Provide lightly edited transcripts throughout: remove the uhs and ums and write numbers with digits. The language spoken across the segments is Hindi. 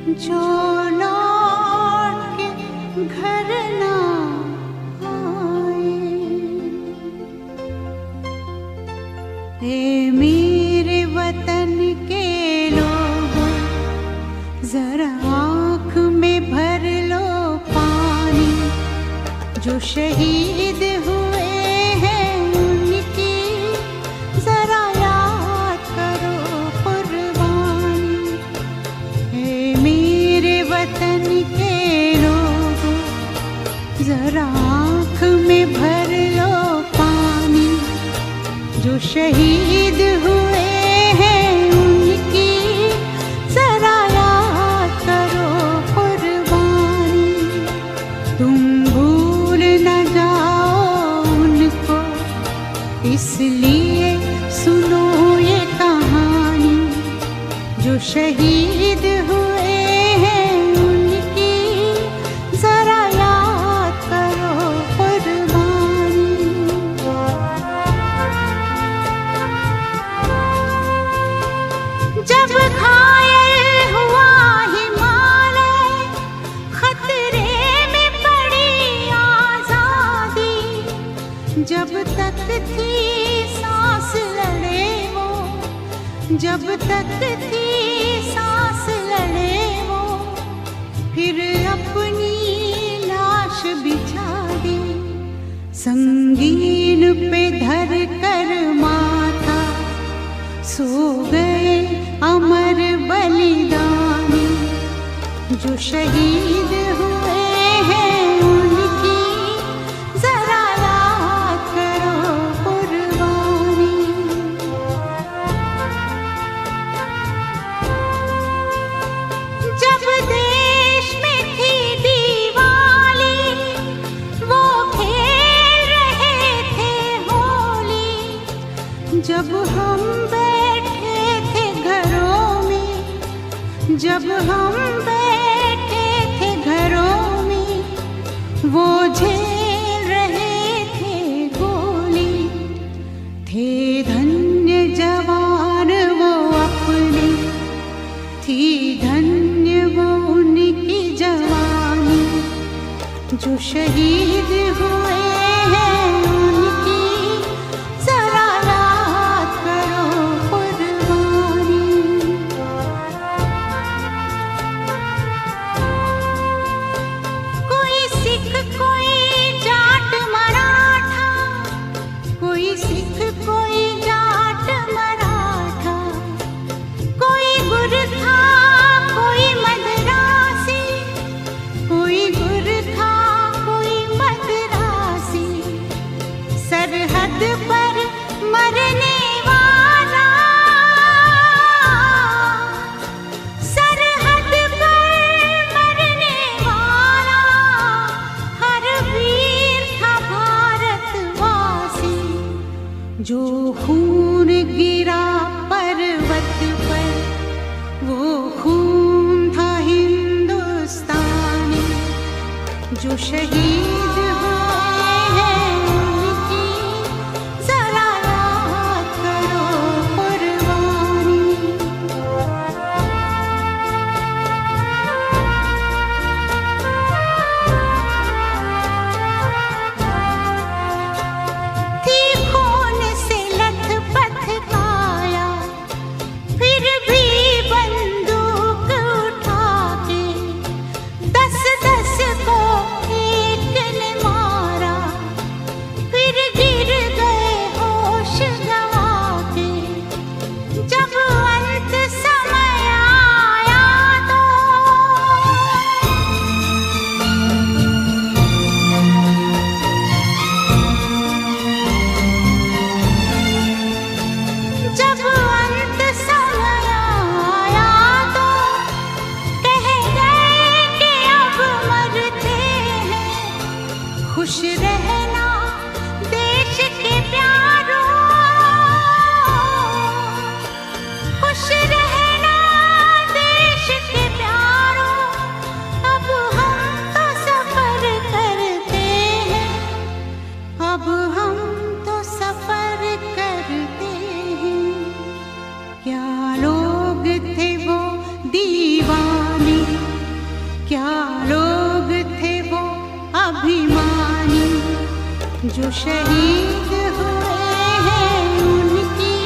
जो लौट के घर ना आए। ए मेरे वतन के लोगों, जरा आँख में भर लो पानी। जो शहीद हुए हैं उनकी जरा याद करो कुर्बानी। ए मेरे वतन के लोगों, जरा आँख में भर लो पानी। जो शहीद हुए हैं उनकी जरा याद करो कुर्बानी। तुम भूल न जाओ उनको, इसलिए सुनो ये कहानी। जो शहीद हुए हैं उनकी जरा याद करो कुर्बानी। जब घायल हुआ हिमालय, खतरे में पड़ी आजादी। जब तक थी सांस लड़े वो, जब तक थी सांस लड़े वो, फिर अपनी लाश बिछा दी। संगीन पे धर कर माथा सो गए अमर बलिदानी। जो शहीद हुए हैं उनकी जरा याद करो कुर्बानी। जब देश में थी दिवाली, वो खेल रहे थे होली। जब हम बैठे थे घरों में, जब हम बैठे थे घरों में, वो झेल रहे थे गोली। थे धन्य जवान वो अपने, थी धन्य वो उनकी जवानी। जो शहीद हुए हैं उनकी जरा याद करो कुर्बानी। कोई सिख कोई जाट मराठा, कोई सिख कोई जाट मराठा। कोई गुरखा कोई मद्रासी, कोई गुरखा कोई मद्रासी। सरहद पर मरने वाला, सरहद पर मरने वाला, हर वीर था भारतवासी। जो खून गिरा पर्वत पर, वो खून था हिंदुस्तानी। जो शहीद हुए हैं उनकी जरा याद करो कुर्बानी। थी खून से लथपथ काया, फिर भी बंदूक उठा के 10-10 को एक जो शहीद हुए हैं उनकी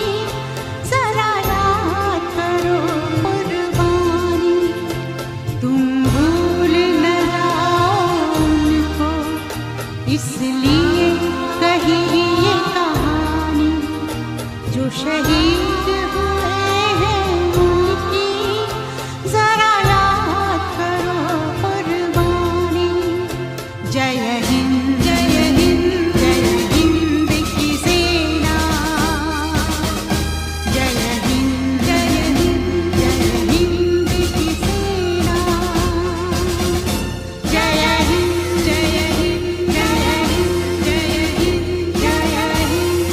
जरा याद करो कुर्बानी। तुम भूल न जाओ उनको, इसलिए कही ये कहानी। जो शहीद हुए हैं उनकी जरा याद करो कुर्बानी। जय हिंद जय हिंद जय हिंद की सेना। जय हिंद जय हिंद जय हिंद की सेना। जय हिंद जय हिंद जय हिंद जय हिंद जय हिंद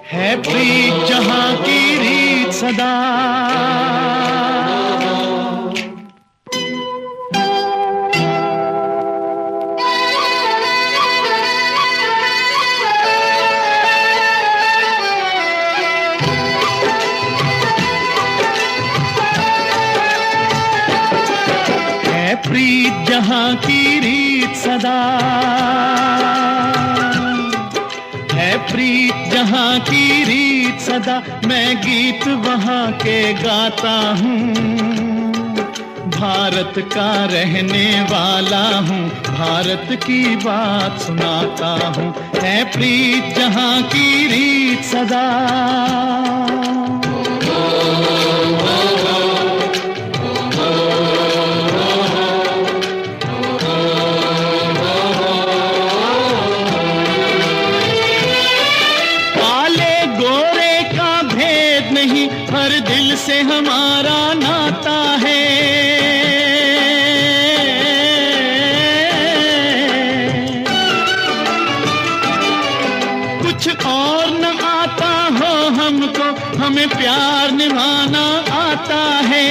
है प्रीत जहां की रीत सदा। है प्रीत जहां की रीत सदा। है प्रीत जहां की रीत सदा। मैं गीत वहां के गाता हूँ, भारत का रहने वाला हूँ, भारत की बात सुनाता हूँ। है प्रीत जहां की रीत सदा। हर दिल से हमारा नाता है। कुछ और न आता हो हमको, हमें प्यार निभाना आता है।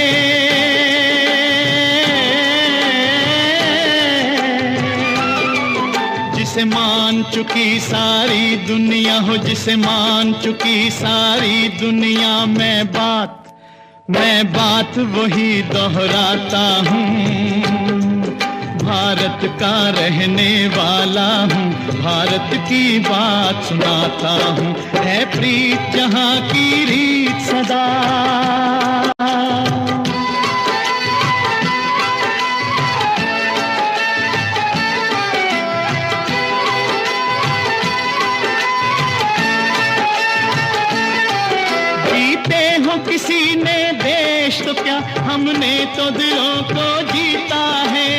जिसे मान चुकी सारी दुनिया हो, जिसे मान चुकी सारी दुनिया। मैं बात वही दोहराता हूँ, भारत का रहने वाला हूँ, भारत की बात सुनाता हूँ। है प्रीत जहां की रीत सदा। किसी ने देश तो क्या, हमने तो दिलों को जीता है।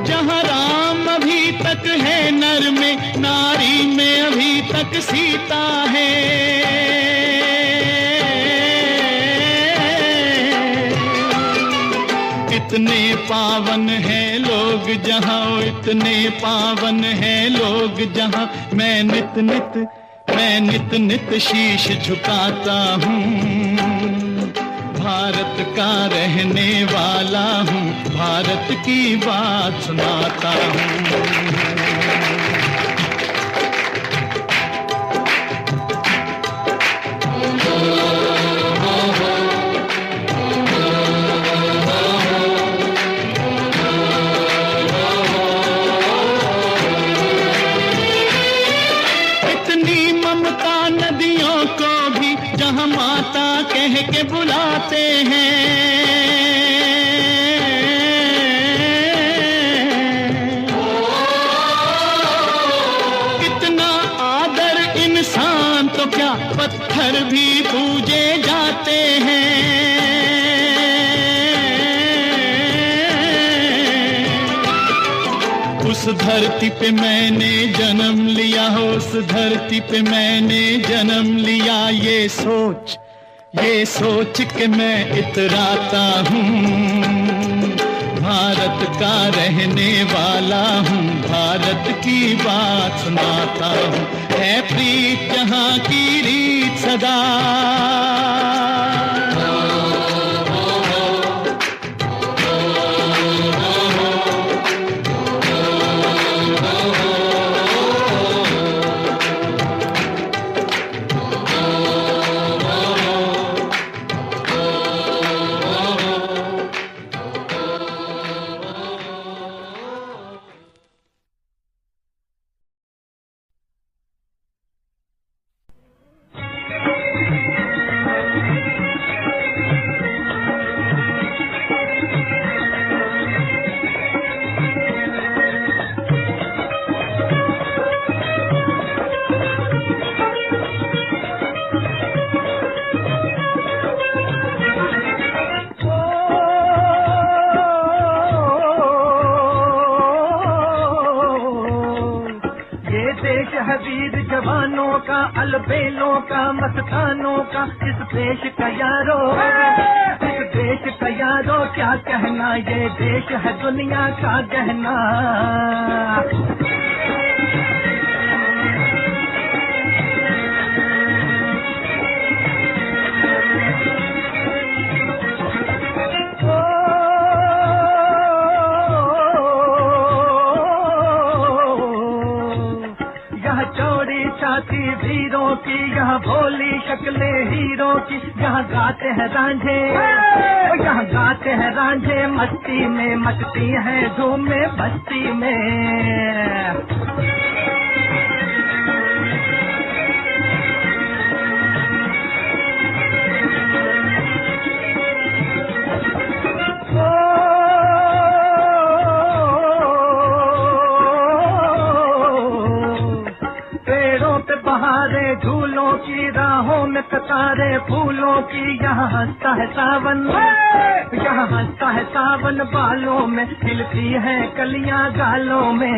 जहाँ राम अभी तक है नर में, नारी में अभी तक सीता है। इतने पावन है लोग जहाँ, इतने पावन है लोग जहाँ। मैं नित नित शीश झुकाता हूँ, भारत का रहने वाला हूँ, भारत की बात सुनाता हूँ। माता कह के बुलाते हैं। कितना आदर इंसान तो क्या, पत्थर भी पूजे जाते हैं। उस धरती पे मैंने जन्म लिया हो, उस धरती पे मैंने जन्म लिया। ये सोच के मैं इतराता हूँ, भारत का रहने वाला हूँ, भारत की बात सुनाता हूँ। है प्रीत जहाँ की रीत सदा। वीर जवानों का, अलबेलों का, मस्तानों का, इस देश का यारो, इस देश का यारो क्या कहना, ये देश है दुनिया का गहना। वीरों की यहाँ भोली शक्लें हीरों की, यहाँ गाते हैं रांझे, यहाँ गाते हैं रांझे, मस्ती में मचती हैं धूमें बस्ती में। झूलों की राहों में कतारे फूलों की, यहाँ हंसता है सावन, यहाँ हंसता है सावन, बालों में खिलती है कलियां गालों में।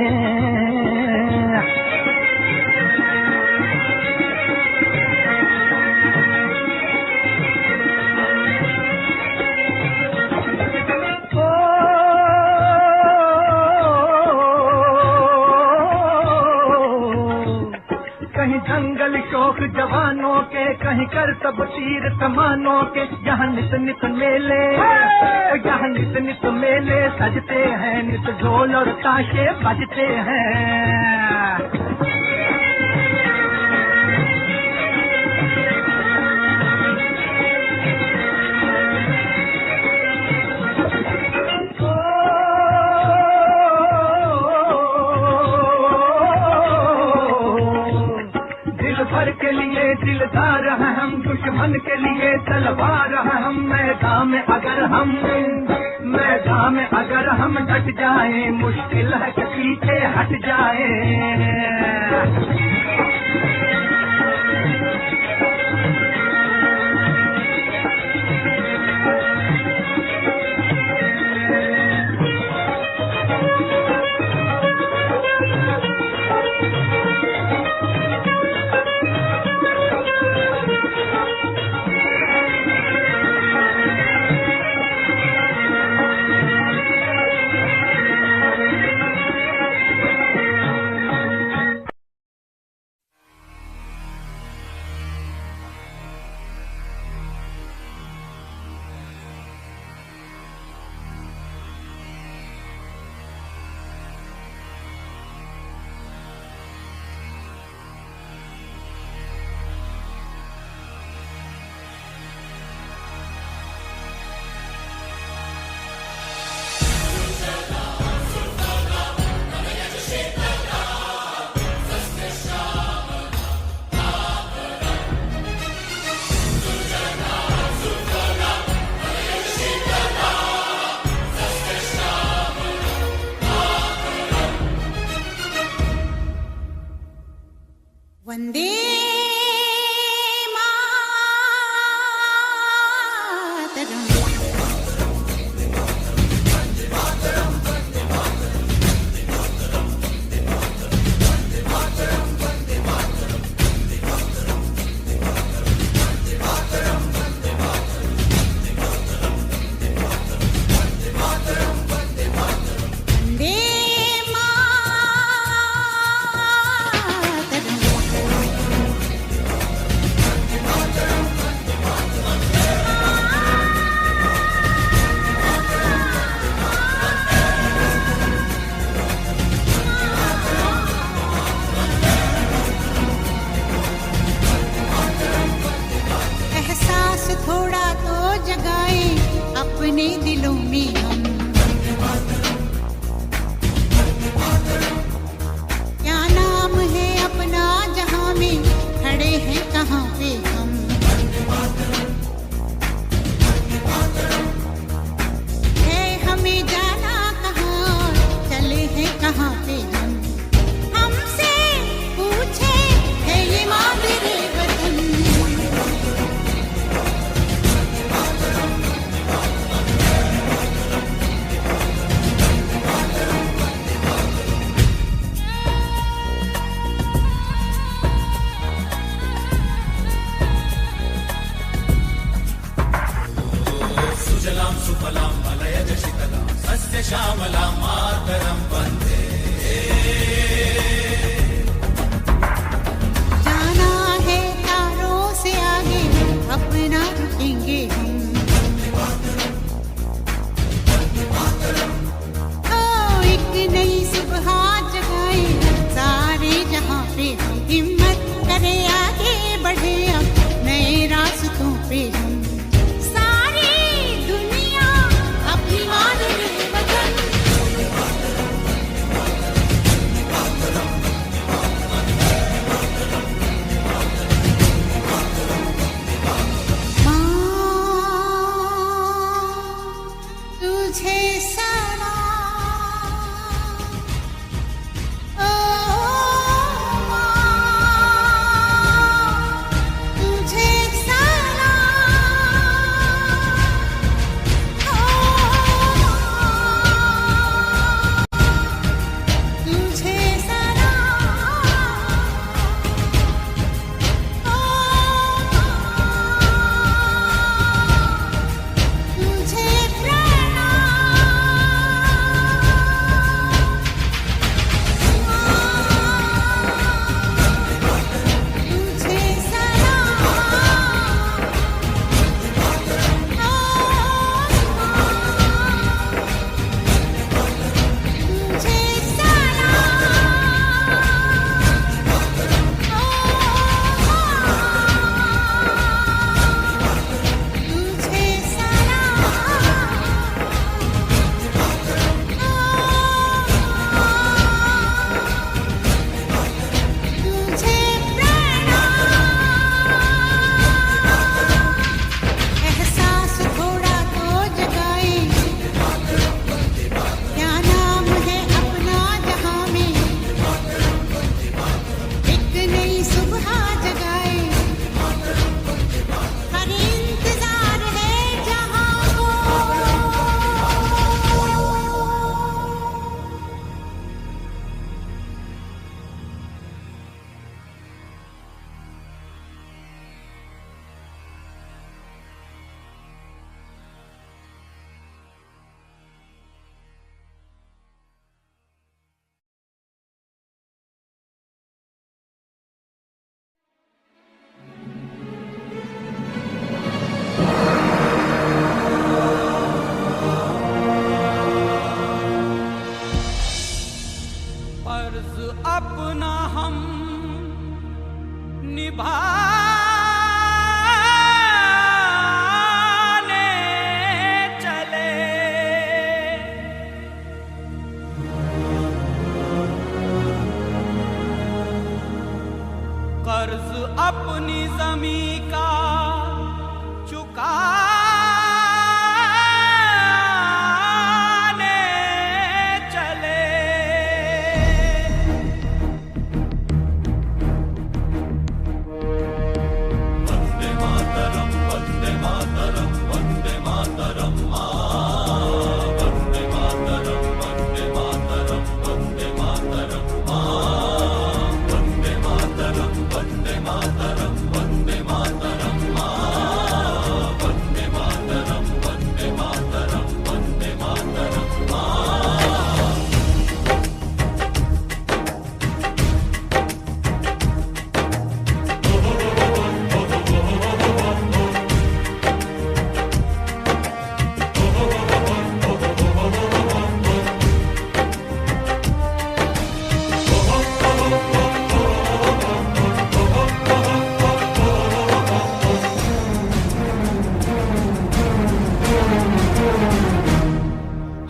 जंगल शौक जवानों के, कहीं कर सब तीर कमानों के, यहाँ नित नित मेले, यहाँ नित नित मेले सजते हैं, नित ढोल और ताशे बजते हैं। के लिए दिलदार है हम, दुश्मन के लिए तलवार है हम, मैदान में अगर हम डट जाए, मुश्किल है कि पीछे हट जाए। वंदे अपने दिलों में हम, क्या नाम है अपना जहां में, खड़े हैं कहाँ पे हम, है हमें जाना कहाँ, चले हैं कहाँ पे हम, हमसे पूछे है ये मादरे वतन। सुफलां मलयज शीतलां सस्य श्यामलां मातरं वन्दे। जाना है तारों से आगे, अपना रुकेंगे हम। ओ एक नई सुबह जगाए सारे जहां पे, हिम्मत करे आगे बढ़े अब नए रास्तों पे हम। सारी दुनिया अपनी मान ले वतन। तुझे सलाम, ओ माँ, तुझे सलाम, ओ माँ, तुझे सलाम, ओ माँ, तुझे एहसास थोड़ा तो जगाए, क्या नाम है अपना जहां में। एक नई सुबह जगाए, हर इंतजार है जहां को। फर्ज अपना हम निभाने चले, कर्ज अपनी ज़मीं का चुकाने चले।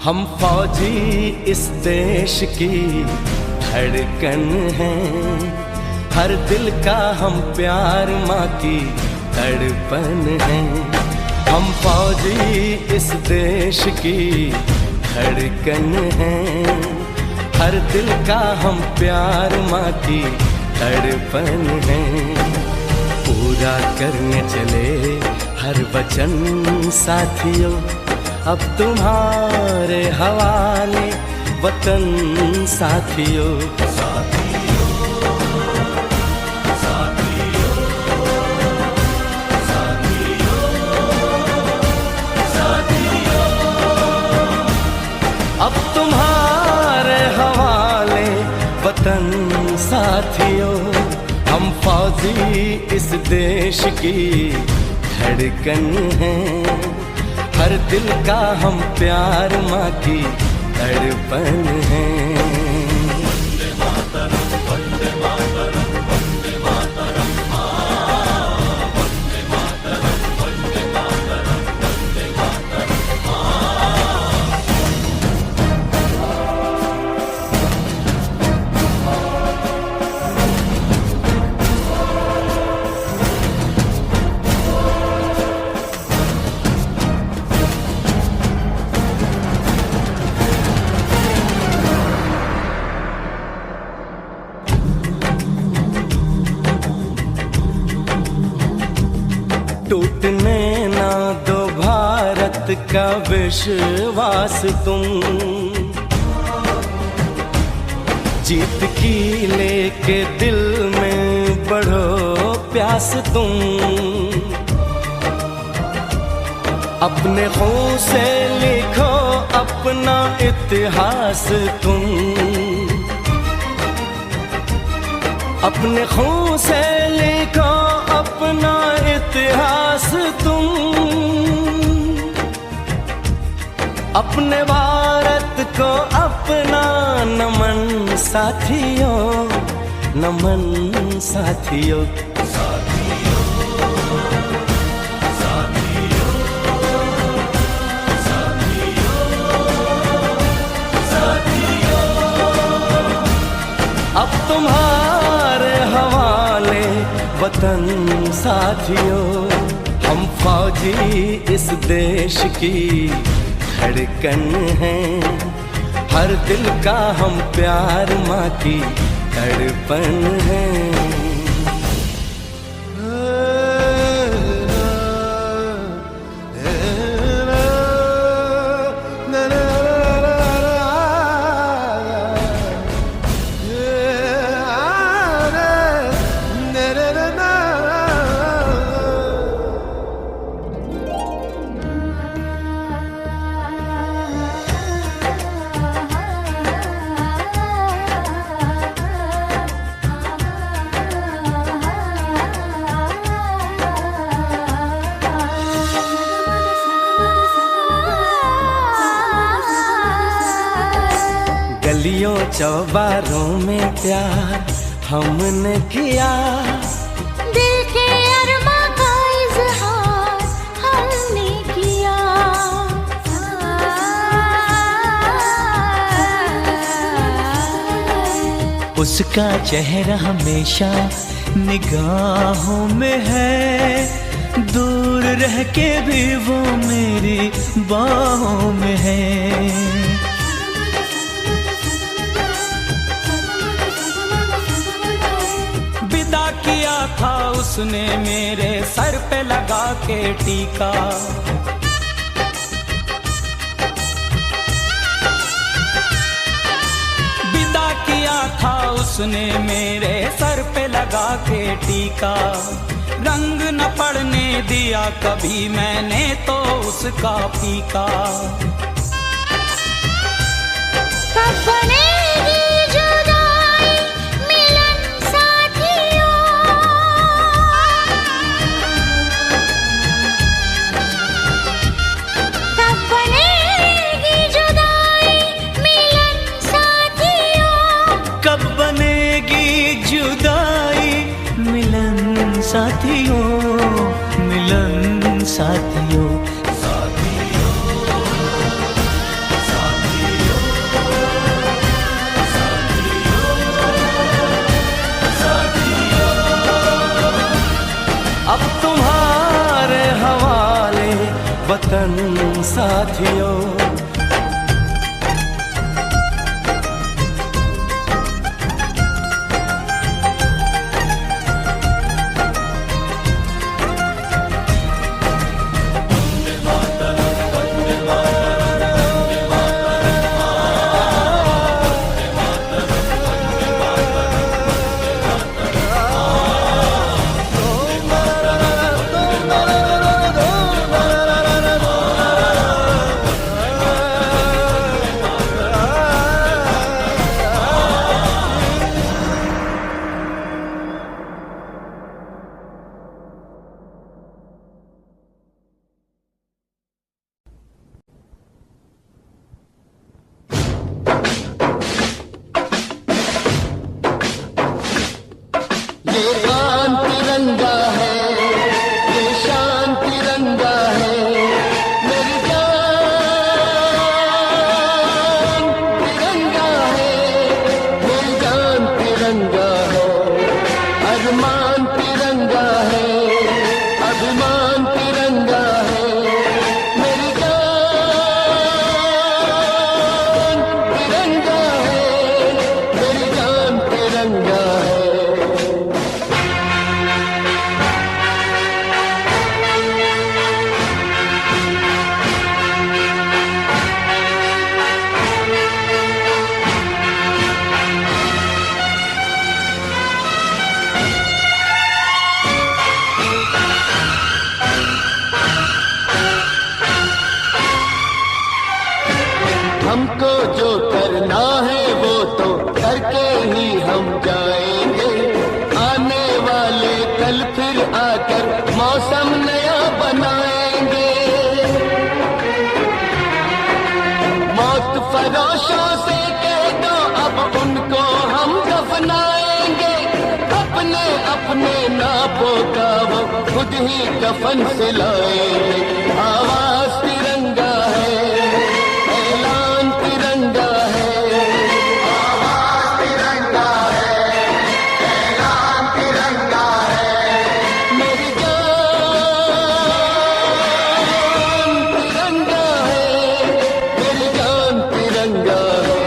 हम फौजी इस देश की धड़कन हैं, हर दिल का हम प्यार माँ की तड़पन हैं। हम फौजी इस देश की धड़कन हैं, हर दिल का हम प्यार माँ की तड़पन हैं। पूरा करने चले हर वचन साथियों, अब तुम्हारे हवाले वतन साथियों। वतन साथियों, हम फौजी इस देश की धड़कन हैं। हर दिल का हम प्यार माँ की तड़पन हैं। टूटने ना दो भारत का विश्वास तुम, जीत की लेके दिल में बढ़ो प्यास तुम। अपने खून से लिखो अपना इतिहास तुम, अपने खून से लिखो अपना इतिहास तुम। अपने भारत को अपना नमन साथियों, नमन साथियों। अब तुम्हारे हवाले वतन साथियों, हम फौजी इस देश की धड़कन हैं। हर दिल का हम प्यार माँ की तड़पन हैं। गलियों चौबारों में प्यार हमने किया, दिल के अरमा का इजहार हमने किया। उसका चेहरा हमेशा निगाहों में है, दूर रह के भी वो मेरी बाहों में है। किया था उसने मेरे सर पे लगा के टीका, विदा किया था उसने मेरे सर पे लगा के टीका। रंग न पड़ने दिया कभी मैंने तो उसका फीका। कब बनेगी जुदाई मिलन साथियों, कब बनेगी जुदाई मिलन साथियों। कब बनेगी जुदाई मिलन साथियों, मिलन साथियों। अब तुम्हारे हवाले वतन साथियों। ये आन तिरंगा है, ये शान तिरंगा है, मेरी जान तिरंगा है, मेरी जान तिरंगा है, अरमान तिरंगा है, अभिमान तिरंगा है, मेरी जान तिरंगा है, मेरी जान तिरंगा है। हमको जो करना है वो तो करके ही हम जाएंगे, आने वाले कल फिर आकर मौसम नया बनाएंगे। मौत फरोशों से कह दो अब उनको हम दफनाएंगे, अपने अपने नापों का वो खुद ही कफन से लाएंगे। आवाज तिरंगा है, ऐलान तिरंगा है, आवाज तिरंगा है, ऐलान तिरंगा है, मेरी जान तिरंगा है, मेरी जान तिरंगा है।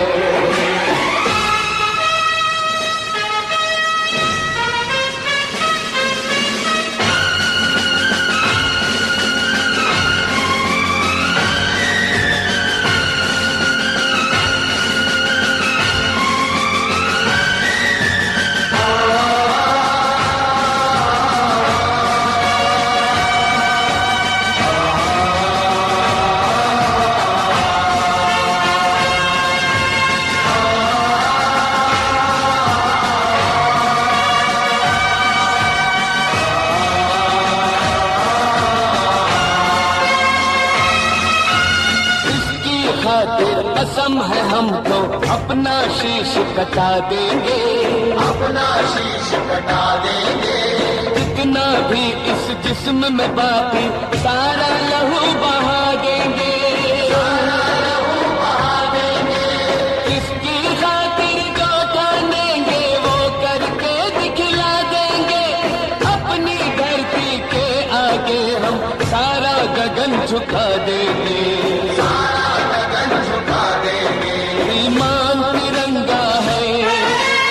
इसकी खातिर कसम है हमको अपना शीश कटा देंगे, अपना शीश कटा देंगे, जितना भी इस जिस्म में बाकी सारा लहू बहा देंगे, सारा लहू बहा देंगे। इसकी खातिर जो ठानेंगे वो करके दिखला देंगे, अपनी धरती के आगे हम सारा गगन झुका देंगे, सारा गगन झुका देंगे। ईमान तिरंगा है,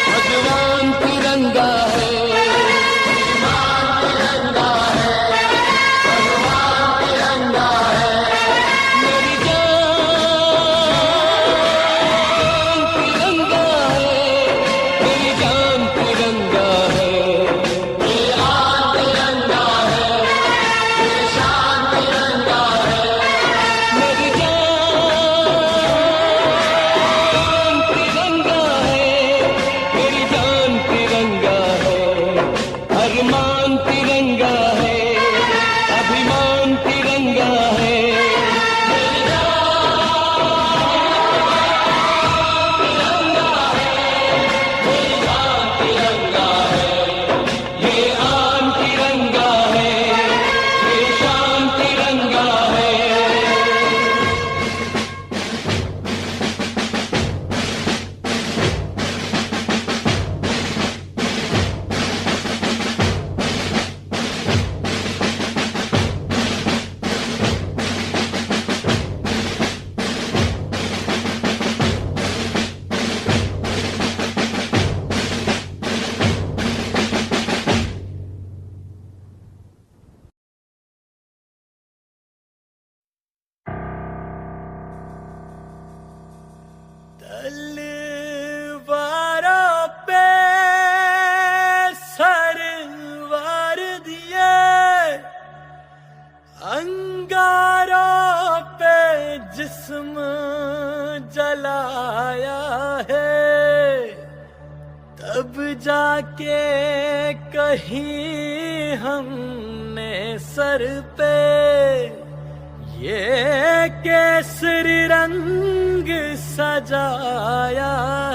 भगवान तिरंगा है, ईमान तिरंगा है, भगवान तिरंगा है, मेरी जान तिरंगा है, मेरी जान तिरंगा है। ये आन तिरंगा है, ये शान तिरंगा है, मेरी जान तिरंगा है, मेरी जान तिरंगा है, अरमान तिरंगा है, अभिमान तिरंगा है, मेरी जान तिरंगा है, ये आन तिरंगा है, ये शान तिरंगा है। तलवारों पे सरवार दिए, अंगारों पे जिस्म जलाया है, तब जाके कहीं हमने सर पे ये केसरी रंग सजाया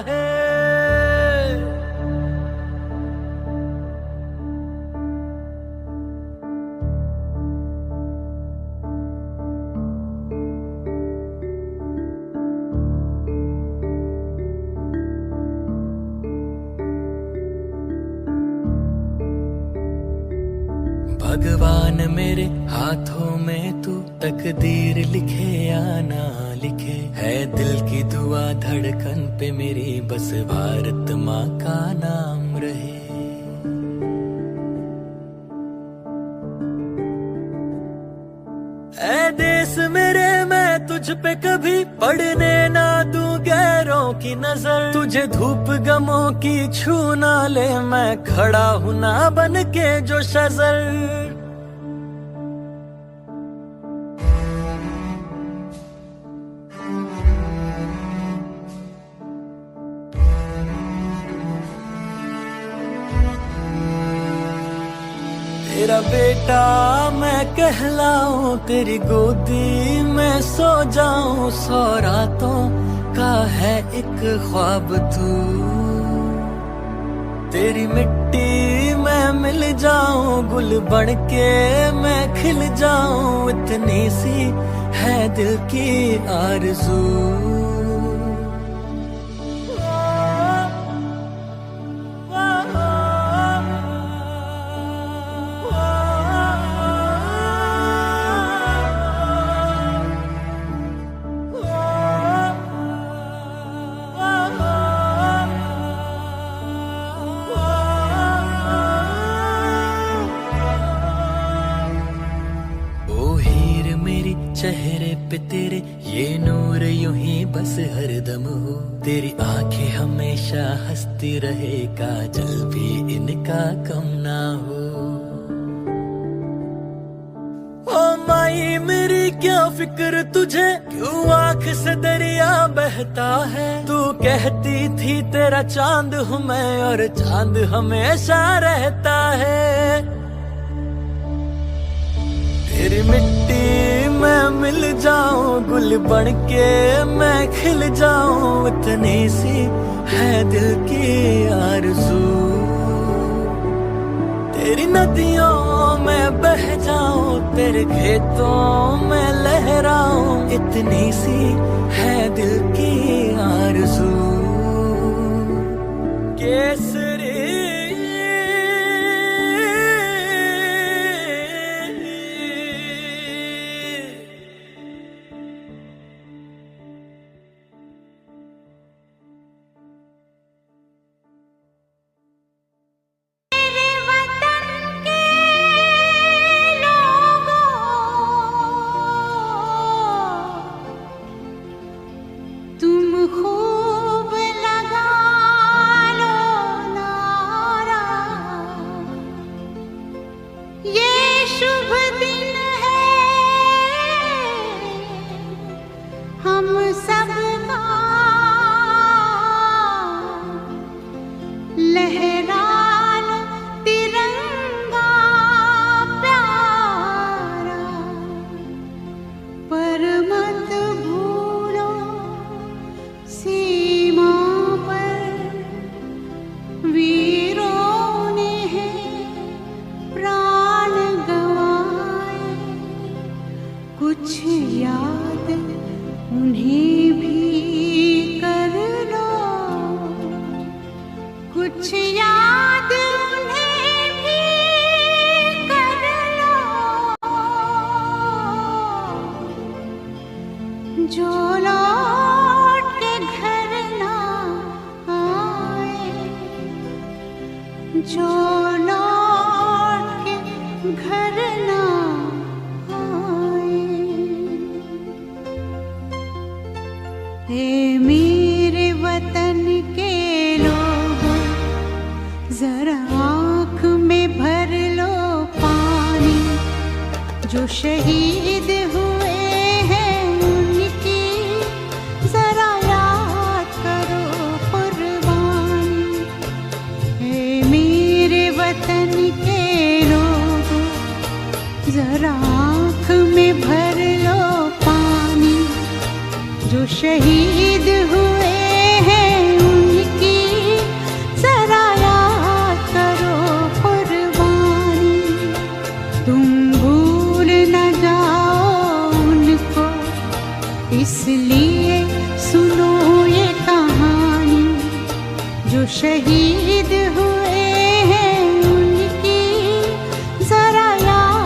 है। भगवान मेरे हाथों में तू तकदीर लिखे या ना लिखे, है दिल की दुआ धड़कन पे मेरी, बस भारत माँ का नाम रहे। ऐ देश मेरे मैं तुझ पे कभी पड़ने ना दूं गैरों की नजर, तुझे धूप गमों की छू ना ले, मैं खड़ा हूं ना बन के जो शजर। तेरा बेटा मैं कहलाऊं, तेरी गोदी में सो जाऊं, 100 रातों का है एक ख्वाब तू। तेरी मिट्टी में मिल जाऊं, गुल बन के मैं खिल जाऊं, इतनी सी है दिल की आरज़ू। चेहरे पे तेरे ये नूर यूं ही बस हरदम हो, तेरी आंखें हमेशा हंसती रहे, काजल भी इनका कम ना हो। ओ माई मेरी क्या फिक्र तुझे, क्यों आंख से दरिया बहता है, तू कहती थी तेरा चांद हूँ मैं और चांद हमेशा रहता है। तेरी मिट्टी मैं मिल जाऊं, गुल बन के मैं खिल जाऊं, इतनी सी है दिल की आरज़ू। तेरी नदियों में बह जाऊं, तेरे खेतों में लहराऊं, इतनी सी है दिल की आरज़ू। केसरी शहीद हुए हैं उनकी जरा याद करो कुर्बानी। हे मेरे वतन के लोगों जरा आँख में भर लो पानी, जो शहीद हुए हैं उनकी जरा याद करो कुर्बानी। तुम इसलिए सुनो ये कहानी, जो शहीद हुए हैं उनकी जरा याद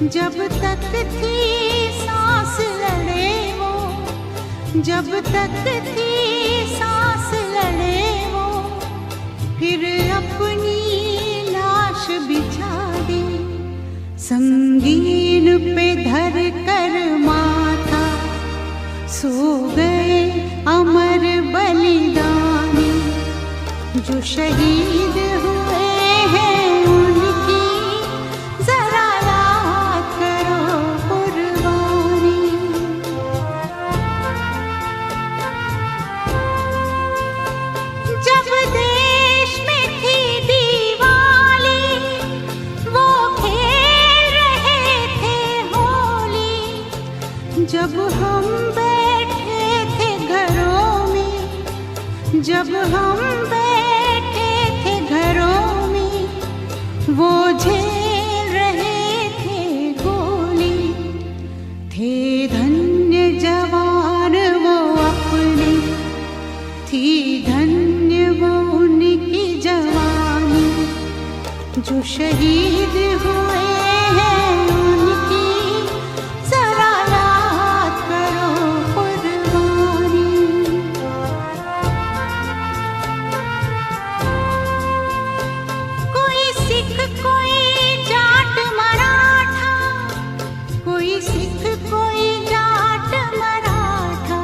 जब तक थी सांस लड़े वो, जब तक थी सांस लड़े वो, फिर अपनी लाश बिछा दी संगीन पे धर कर माथा। सो गए अमर बलिदानी जो शहीद हुए हैं, उनकी जरा याद करो कुर्बानी। जब देश में थी दिवाली, वो खेल रहे थे होली। जब हम बैठे थे घरों में, जब हम बैठे थे घरों में, वो झेल रहे थे गोली। थे धन्य जवान वो अपने, थी धन्य वो उनकी जवानी जो शहीद हुए हैं, उनकी जरा याद करो कुर्बानी। कोई सिख कोई जाट मराठा, कोई सिख कोई जाट मराठा,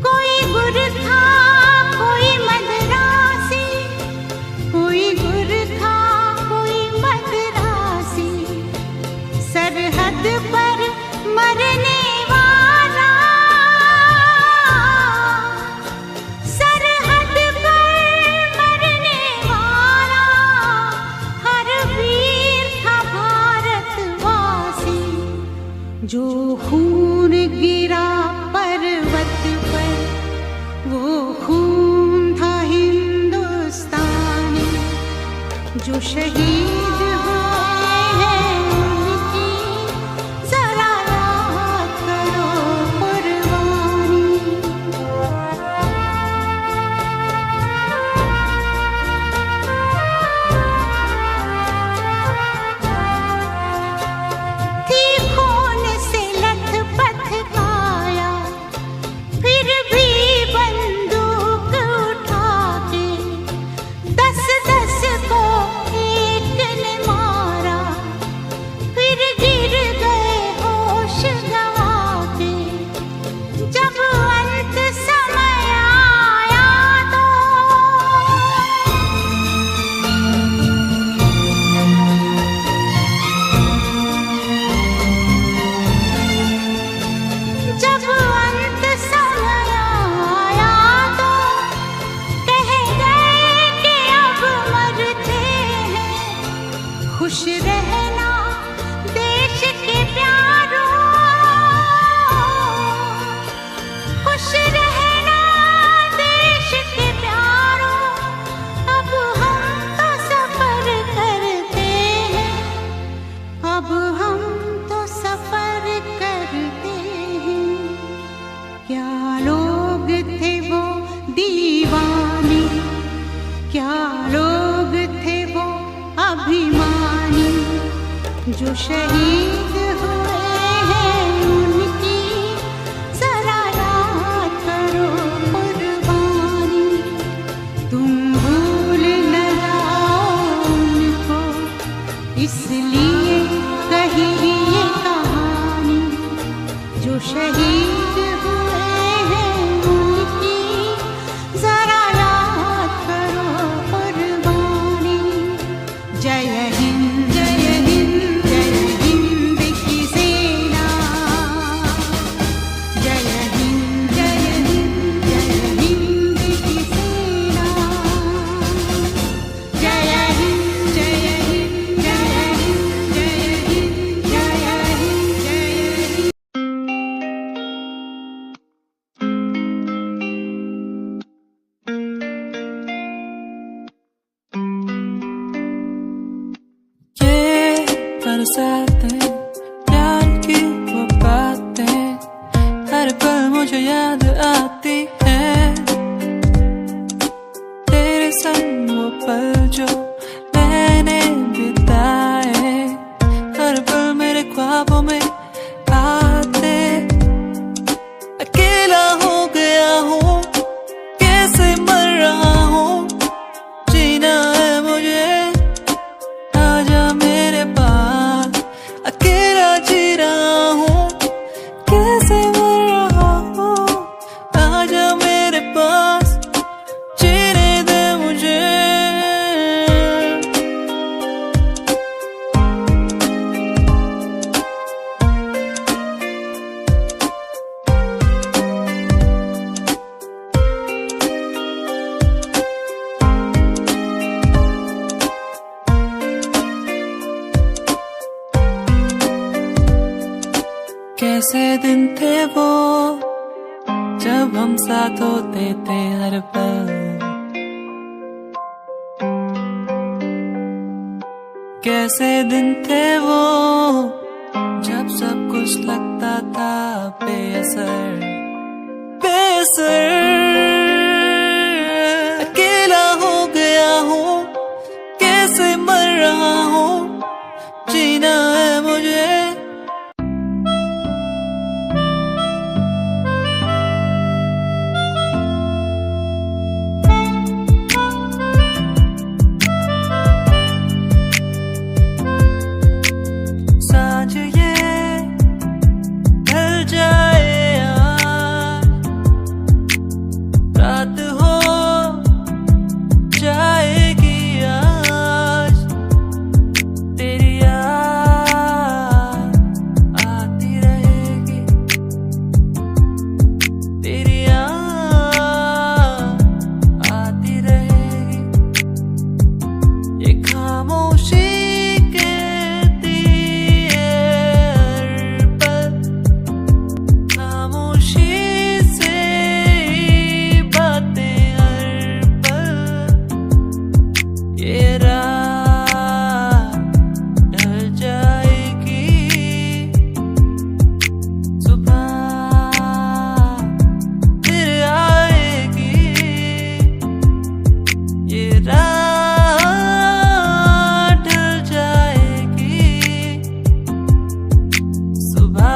कोई गुरखा कोई मद्रासी, कोई गुरखा कोई मद्रासी। सरहद पर मरने वाला, सरहद पर मरने वाला, हर वीर था भारतवासी। जो खून गिरा पर्वत पर, वो खून था हिंदुस्तानी जो शहीद हुए हैं, उनकी जरा याद करो कुर्बानी। थी खून से लथपथ काया, फिर भी बंदूक उठा के 10-10 को एक ने मारा। फिर गिर गए होश गंवा के, जब अंत समय आया तो जब अंत समय आया तो कह गए कि अब मरते हैं। खुश रहना देश के प्यारों, खुश रहना देश के प्यारों। अब हम तो सफर करते हैं, अब हम तो सफर करते हैं। क्या लोग थे वो दीवाने, क्या लोग थे वो अभिमानी जो शहीद हुए हैं, उनकी जरा याद करो कुर्बानी। तुम भूल न जाओ उनको, इसलिए कही ये कहानी जो शहीद हुए हैं, उनकी जरा याद करो कुर्बानी। जय हिंद जय हिंद जय हिंद की सेना, जय हिंद जय हिंद जय हिंद की सेना, जय हिंद जय हिंद जय हिंद जय हिंद जय हिंद जय हिंद। ये बरसातें, प्यार की वो बातें, हर पल मुझे याद आती हैं। तेरे संग वो पल जो मैंने बिताए, हर पल मेरे कैसे दिन थे वो जब हम साथ होते थे हर पल, कैसे दिन थे वो जब सब कुछ लगता था बेअसर बेअसर। अकेला हो गया हूँ, कैसे मर रहा हूँ, जीना है मुझे। सांझ ये ढल जाए आज, रात हो जाएगी आज, तेरी याद आती रहेगी, तेरी याद आती रहेगी। ये खामोशी कहती है हर पल, खामोशी से ही बातें हर पल। ये रात ढल जाएगी, सुबह फिर आएगी। ये रात ढल जाएगी, सुबह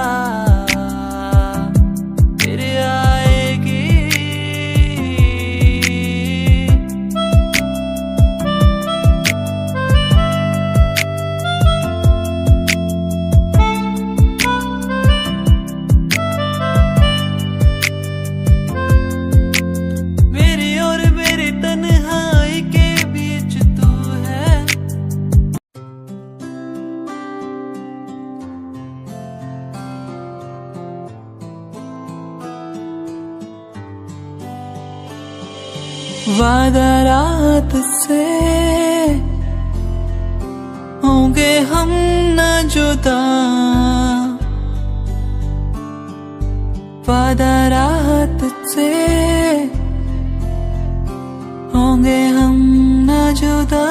फिर आएगी। मेरी और मेरी तन्हाई के बीच तू है, वादा रात से होंगे हम न जुदा, वादा रात से होंगे हम न जुदा।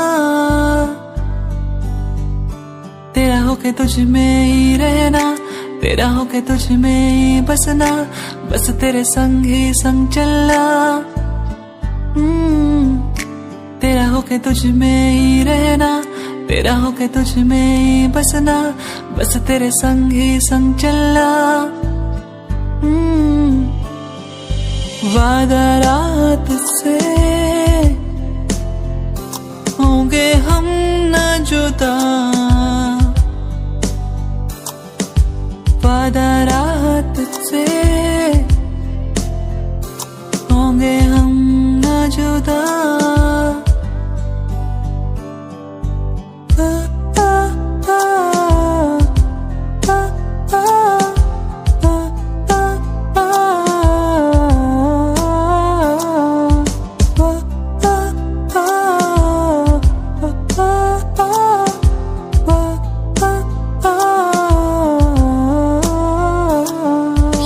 तेरा होके तुझ में ही रहना, तेरा होके तुझ में ही बसना, बस तेरे संग ही संग चलना। तेरा होके तुझ में ही रहना, तेरा होके तुझ में ही बसना, बस तेरे संग ही संग चलना। वादा रात से होंगे हम न जुदा, वादा रात से होंगे हम न जुदा।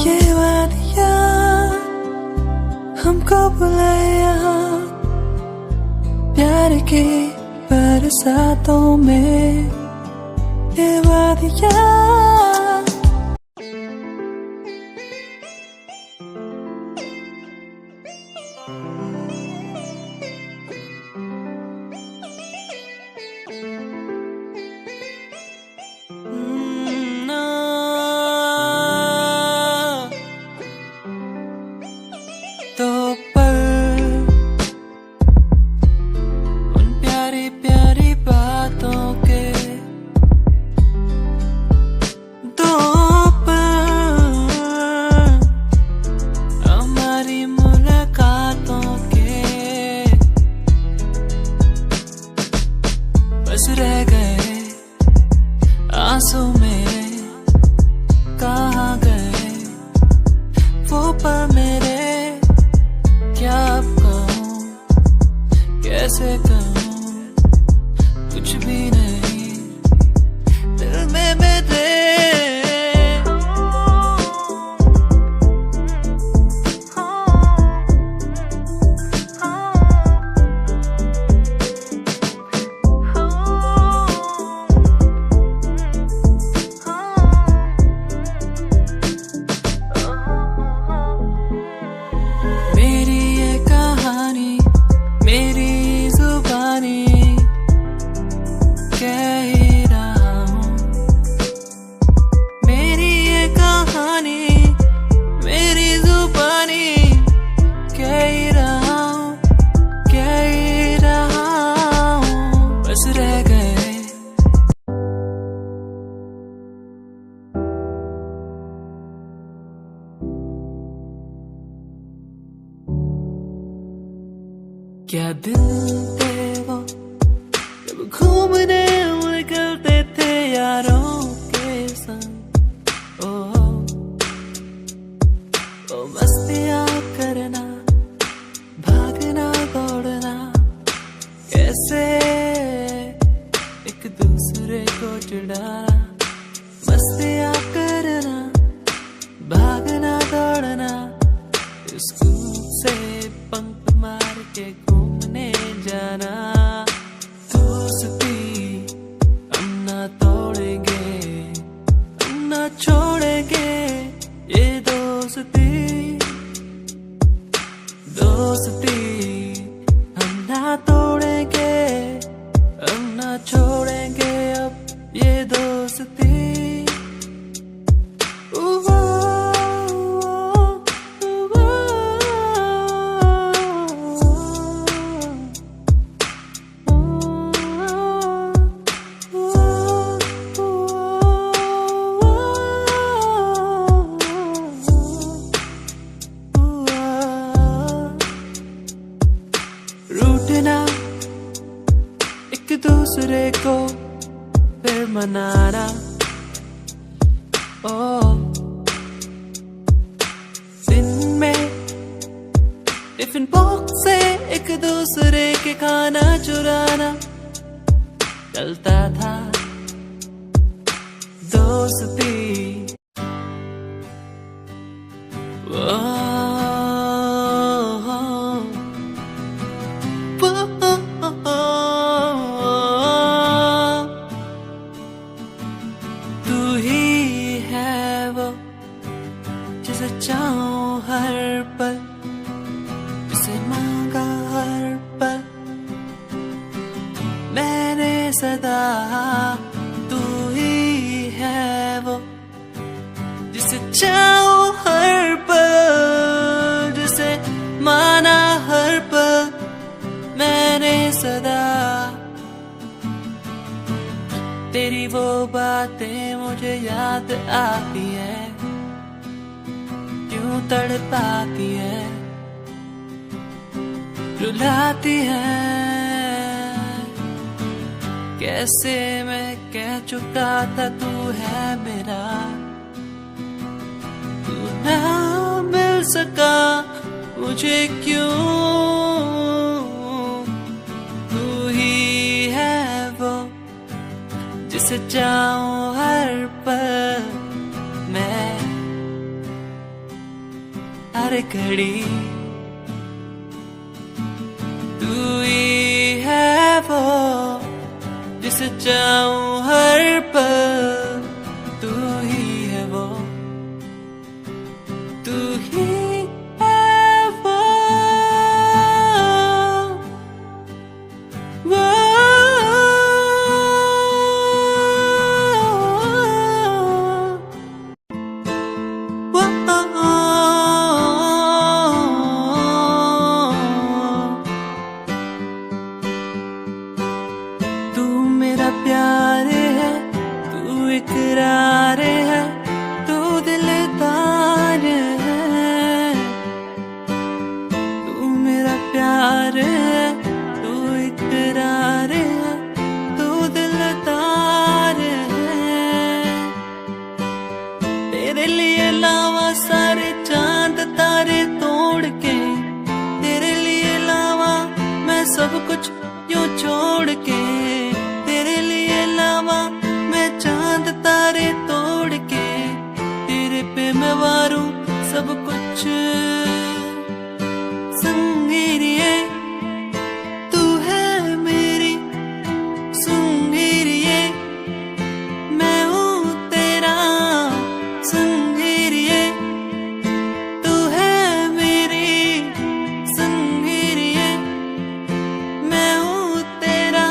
ये वादियाँ हमको बुलाए यहाँ, प्यार के बरसातों में। ये वादियाँ तो पर उन प्यारी प्यारी बातों के क्या दिन थे वो जब घूमने निकलते थे यारों के संग। ओ मस्तियाँ करना, भागना दौड़ना, कैसे एक दूसरे को चिढ़ाना। मस्तियाँ करना, भागना दौड़ना, स्कूल से पंख मार के घूमने जाना। दोस्ती हम ना तोड़ेंगे, हम ना छोड़ेंगे ये दोस्ती। दोस्ती हम ना तोड़ेंगे, हम ना छोड़ेंगे अब ये दोस्ती। रूठना एक दूसरे को फिर मनाना। दिन में टिफिन बॉक्स से एक दूसरे के खाना चुराना चलता था दोस्ती। तू ही है वो जिसे चाहूं हर पल, जिसे मांगा हर पल मैंने सदा। तू ही है वो जिसे चाहूं हर पल, जिसे माना हर पल मैंने सदा। तेरी वो बातें मुझे याद आती है, क्यों तड़पाती है, रुलाती है। कैसे मैं कह चुका था तू है मेरा, तू ना मिल सका मुझे क्यों। तू ही है वो जिसे चाहूं हर पल मैं, हर घड़ी। तू ही है वो जिसे चाहूं हर पल, तू ही है वो, तू ही है वो। तू मेरा प्यार है, तू इकरार है, तू दिलदार है। तू मेरा प्यार है, तू इकरार है, तू दिलदार है। तेरे लिए लावा सारे चांद तारे तोड़ के, तेरे लिए लावा मैं सब कुछ यूं छोड़ के। तेरे लिए लावा मैं चांद तारे तोड़ के, तेरे पे मैं वारूं सब कुछ। संगीरिये तू है मेरी संगीरिये, मैं हूँ तेरा संगीरिये। तू है मेरी संगीरिये, मैं हूँ तेरा।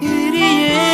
गिरिये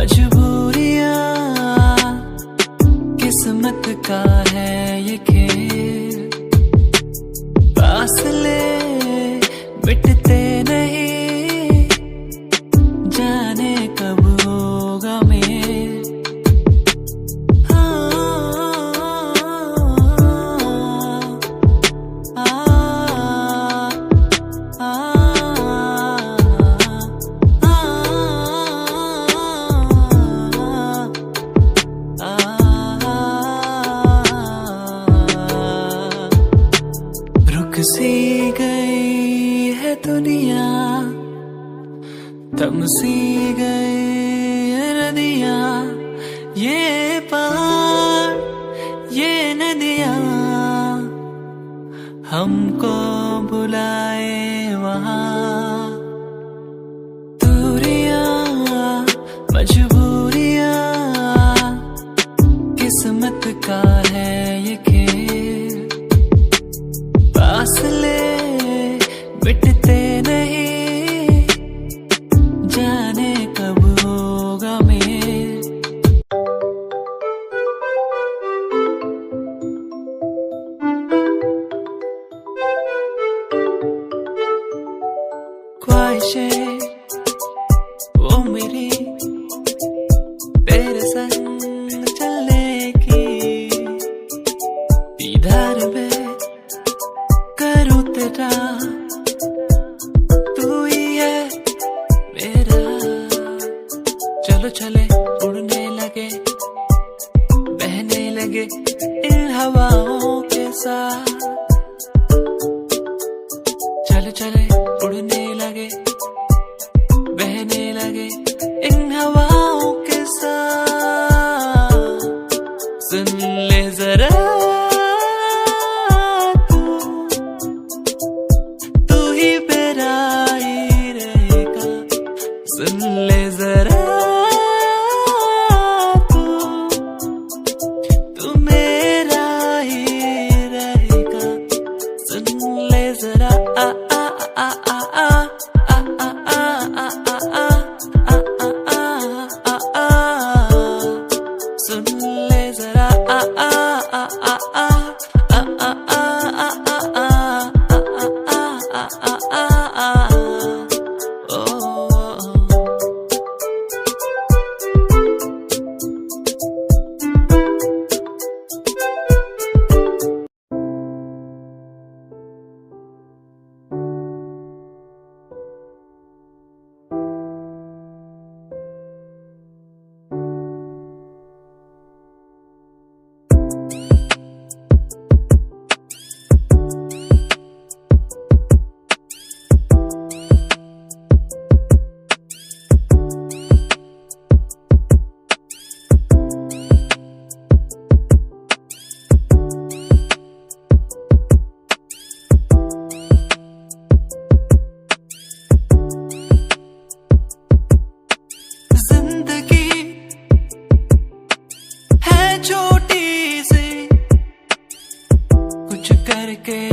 मजबूरियां किस्मत का है ये खेल, फासले मिटते नहीं, जाने कब होगा मेल। सी गई है दुनिया, थम सी गई है नदियाँ, ये पहाड़ ये नदियाँ हमको बुलाए वहाँ। दूरियाँ मजबूरियाँ किस्मत का है ये खेल, फासले मिटते नहीं, जाने कब होगा मेल। ख्वाहिशें वो मेरी तेरे संग चलने की, इधर में करूँ तेरा तू ही है मेरा। चलो चले उड़ने लगे, बहने लगे इन हवाओं के साथ, चले चले उड़ने लगे, बहने लगे इन हवाओं के साथ। सुन ले जरा सुन ले जरा तू मेरा ही रहेगा, सुन ले जरा आ आ आ आ आ आ आ आ आ आ आ, सुन ले जरा आ आ आ आ आ आ आ आ आ।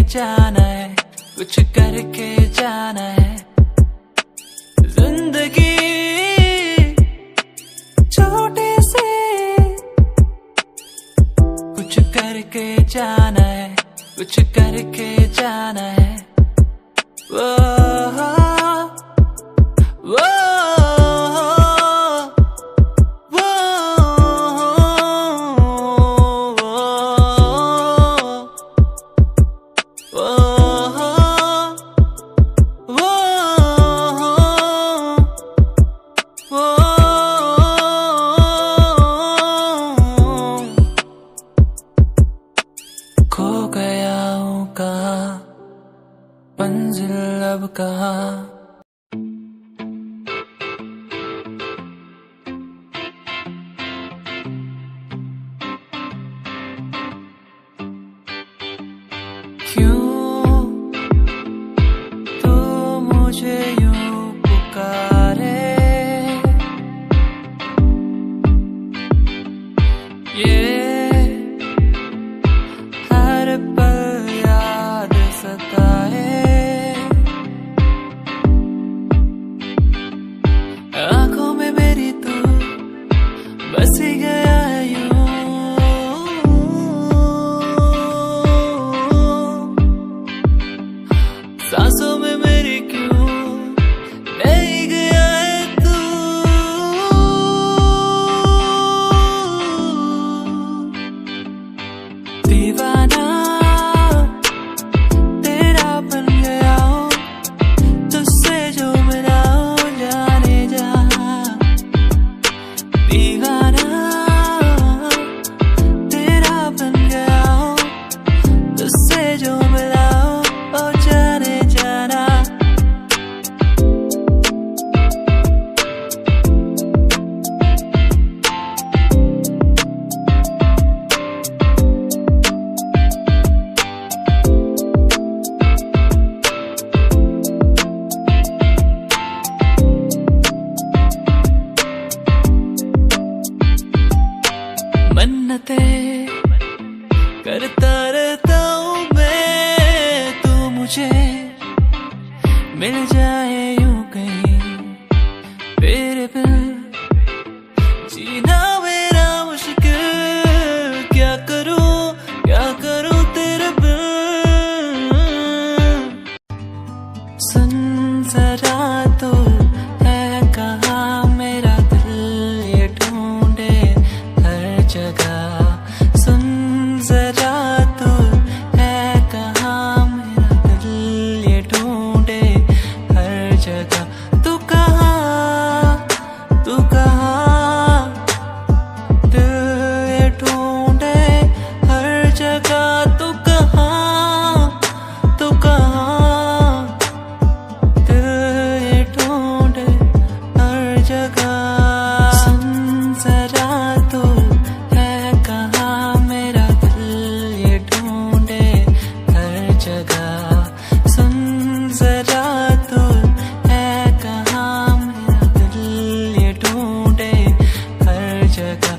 जाना है, कुछ करके जाना है, जिंदगी छोटे से कुछ करके जाना है, कुछ करके जाना है। वो खो गया हूँ कहाँ, मंजिल अब कहाँ। क्यों तू मुझे यूं पुकारे, ये हर पल याद सताए, आँखों में मेरी तू दीवाना तेरा बन गया हूँ, तुझसे जो मिला हूँ ओ जाने जाना। मन्नते करता रहता हूँ मैं, तू मुझे मिल जाए यूं कहीं, तेरे बिन जीना मेरा मुश्किल, क्या करूँ तेरे बिन। सुन जरा तो है कहाँ मेरा दिल ये ढूंढे हर जगह, सुन जरा तो है कहाँ मेरा दिल ये ढूंढे हर जगह। तू कहाँ दिल ये ढूंढे हर जगह, तू कहाँ दिल ये ढूंढे हर जगह। सुन जरा तो है कहाँ मेरा दिल ये ढूंढे हर जगह, सुन जरा तो है कहाँ मेरा दिल ये ढूंढे हर जगह।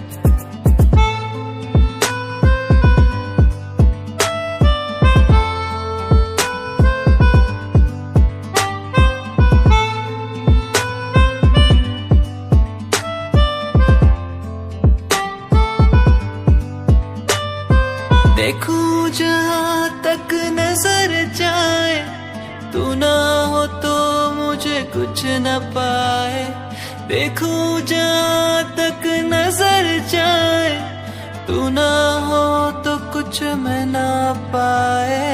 देखूं जहाँ तक नजर जाए, तू ना हो तो मुझे कुछ न पाए। देखूं जहाँ तक नजर जाए, तू ना हो तो कुछ मैं ना पाए।